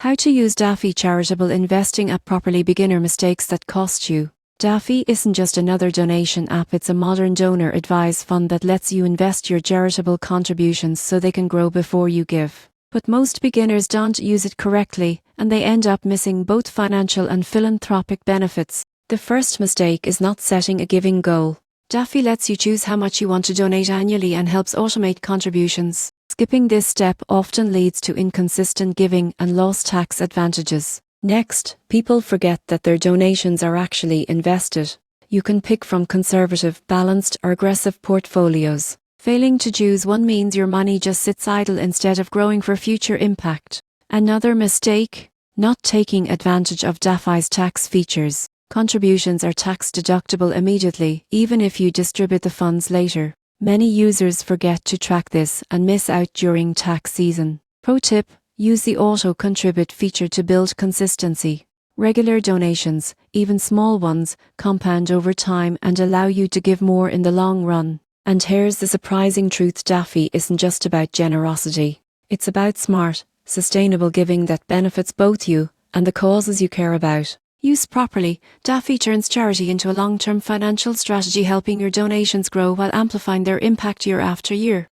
How to use Daffy Charitable Investing app properly. Beginner mistakes that cost you. Daffy isn't just another donation app, it's a modern donor advised fund that lets you invest your charitable contributions so they can grow before you give. But most beginners don't use it correctly, and they end up missing both financial and philanthropic benefits. The first mistake is not setting a giving goal. Daffy lets you choose how much you want to donate annually and helps automate contributions. Skipping this step often leads to inconsistent giving and lost tax advantages. Next, people forget that their donations are actually invested. You can pick from conservative, balanced, or aggressive portfolios. Failing to choose one means your money just sits idle instead of growing for future impact. Another mistake: not taking advantage of Daffy's tax features. Contributions are tax deductible immediately, even if you distribute the funds later. Many users forget to track this and miss out during tax season. Pro tip: use the auto contribute feature to build consistency. Regular donations, even small ones, compound over time and allow you to give more in the long run. And here's the surprising truth: Daffy isn't just about generosity. It's about smart, sustainable giving that benefits both you and the causes you care about. Used properly, Daffy turns charity into a long-term financial strategy, helping your donations grow while amplifying their impact year after year.